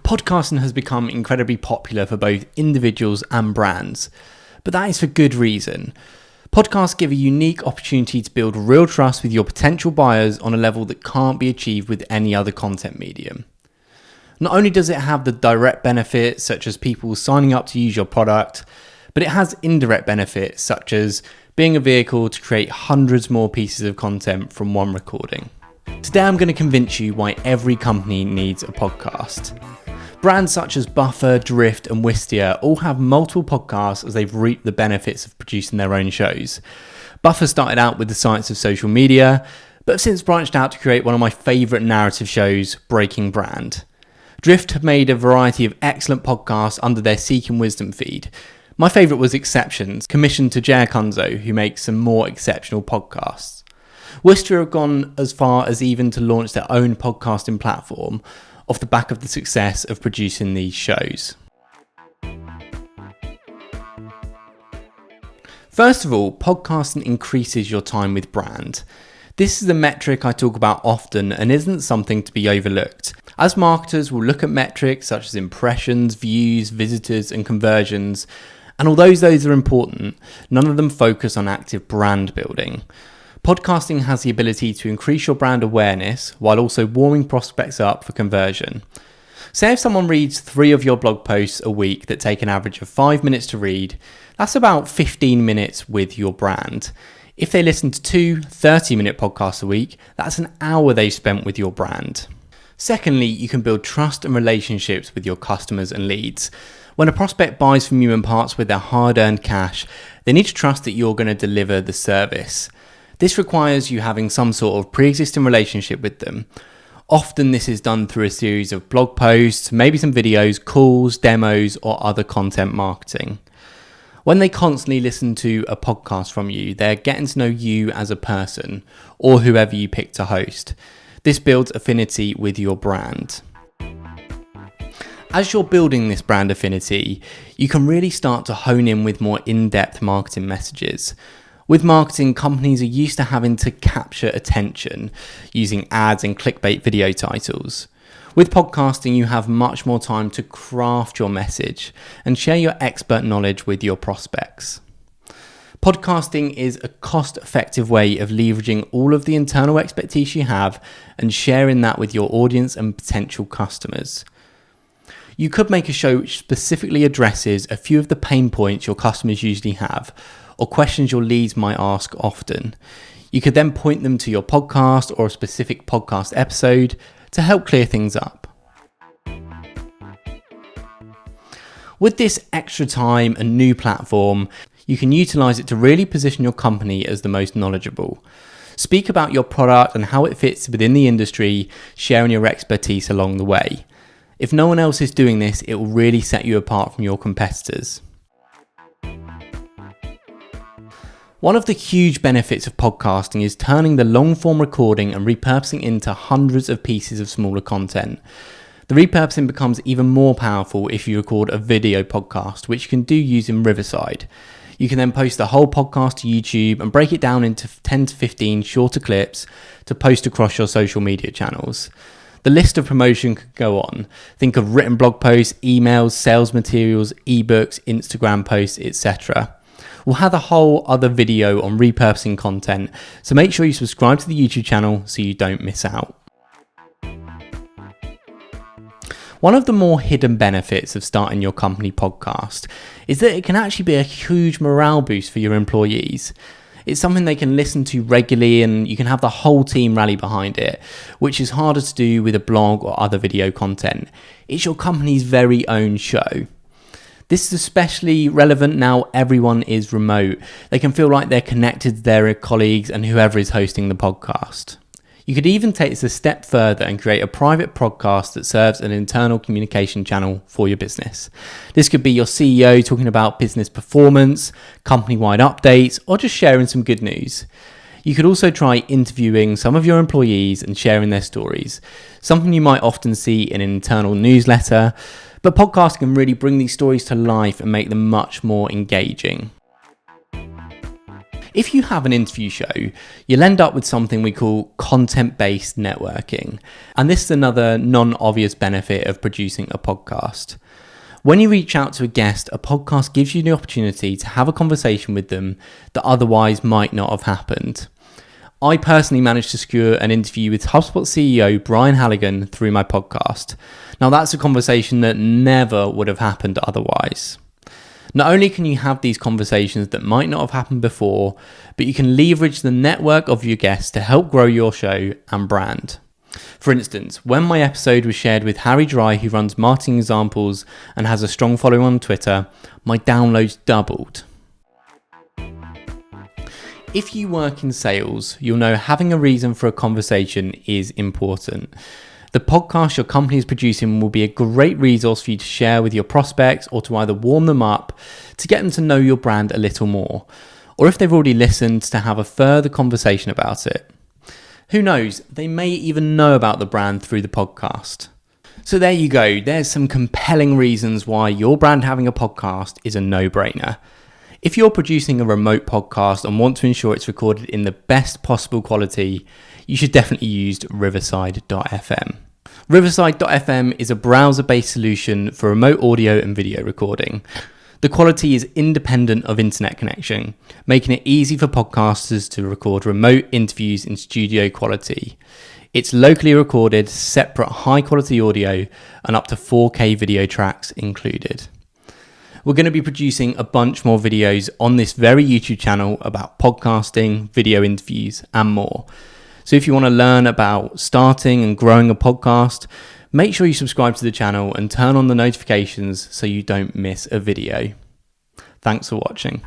Podcasting has become incredibly popular for both individuals and brands, but that is for good reason. Podcasts give a unique opportunity to build real trust with your potential buyers on a level that can't be achieved with any other content medium. Not only does it have the direct benefits such as people signing up to use your product, but it has indirect benefits such as being a vehicle to create hundreds more pieces of content from one recording. Today I'm going to convince you why every company needs a podcast. Brands such as Buffer, Drift and Wistia all have multiple podcasts as they've reaped the benefits of producing their own shows. Buffer started out with the science of social media, but have since branched out to create one of my favourite narrative shows, Breaking Brand. Drift have made a variety of excellent podcasts under their Seeking Wisdom feed. My favourite was Exceptions, commissioned to Jay Kunzo, who makes some more exceptional podcasts. Wistia have gone as far as even to launch their own podcasting platform, off the back of the success of producing these shows. First of all, podcasting increases your time with brand. This is a metric I talk about often and isn't something to be overlooked. As marketers, we'll look at metrics such as impressions, views, visitors and conversions, and although those are important, none of them focus on active brand building. Podcasting has the ability to increase your brand awareness while also warming prospects up for conversion. Say if someone reads 3 of your blog posts a week that take an average of 5 minutes to read, that's about 15 minutes with your brand. If they listen to 2 30-minute podcasts a week, that's an hour they've spent with your brand. Secondly, you can build trust and relationships with your customers and leads. When a prospect buys from you and parts with their hard-earned cash, they need to trust that you're going to deliver the service. This requires you having some sort of pre-existing relationship with them. Often this is done through a series of blog posts, maybe some videos, calls, demos, or other content marketing. When they constantly listen to a podcast from you, they're getting to know you as a person, or whoever you pick to host. This builds affinity with your brand. As you're building this brand affinity, you can really start to hone in with more in-depth marketing messages. With marketing, companies are used to having to capture attention using ads and clickbait video titles. With podcasting, you have much more time to craft your message and share your expert knowledge with your prospects. Podcasting is a cost-effective way of leveraging all of the internal expertise you have and sharing that with your audience and potential customers. You could make a show which specifically addresses a few of the pain points your customers usually have, or questions your leads might ask often. You could then point them to your podcast or a specific podcast episode to help clear things up. With this extra time and new platform, you can utilize it to really position your company as the most knowledgeable. Speak about your product and how it fits within the industry, sharing your expertise along the way. If no one else is doing this, it will really set you apart from your competitors. One of the huge benefits of podcasting is turning the long-form recording and repurposing into hundreds of pieces of smaller content. The repurposing becomes even more powerful if you record a video podcast, which you can do using Riverside. You can then post the whole podcast to YouTube and break it down into 10 to 15 shorter clips to post across your social media channels. The list of promotion could go on. Think of written blog posts, emails, sales materials, ebooks, Instagram posts, etc. We'll have a whole other video on repurposing content, so make sure you subscribe to the YouTube channel so you don't miss out. One of the more hidden benefits of starting your company podcast is that it can actually be a huge morale boost for your employees. It's something they can listen to regularly and you can have the whole team rally behind it, which is harder to do with a blog or other video content. It's your company's very own show. This is especially relevant now everyone is remote. They can feel like they're connected to their colleagues and whoever is hosting the podcast. You could even take this a step further and create a private podcast that serves an internal communication channel for your business. This could be your CEO talking about business performance, company-wide updates, or just sharing some good news. You could also try interviewing some of your employees and sharing their stories, something you might often see in an internal newsletter, but podcasts can really bring these stories to life and make them much more engaging. If you have an interview show, you'll end up with something we call content-based networking. And this is another non-obvious benefit of producing a podcast. When you reach out to a guest, a podcast gives you the opportunity to have a conversation with them that otherwise might not have happened. I personally managed to secure an interview with HubSpot CEO Brian Halligan through my podcast. Now that's a conversation that never would have happened otherwise. Not only can you have these conversations that might not have happened before, but you can leverage the network of your guests to help grow your show and brand. For instance, when my episode was shared with Harry Dry, who runs Marketing Examples and has a strong following on Twitter, my downloads doubled. If you work in sales, you'll know having a reason for a conversation is important. The podcast your company is producing will be a great resource for you to share with your prospects or to either warm them up to get them to know your brand a little more, or if they've already listened, to have a further conversation about it. Who knows, they may even know about the brand through the podcast. So there you go, there's some compelling reasons why your brand having a podcast is a no-brainer. If you're producing a remote podcast and want to ensure it's recorded in the best possible quality, you should definitely use riverside.fm. Riverside.fm is a browser-based solution for remote audio and video recording. The quality is independent of internet connection, making it easy for podcasters to record remote interviews in studio quality. It's locally recorded, separate high-quality audio, and up to 4K video tracks included. We're going to be producing a bunch more videos on this very YouTube channel about podcasting, video interviews, and more. So if you want to learn about starting and growing a podcast, make sure you subscribe to the channel and turn on the notifications so you don't miss a video. Thanks for watching.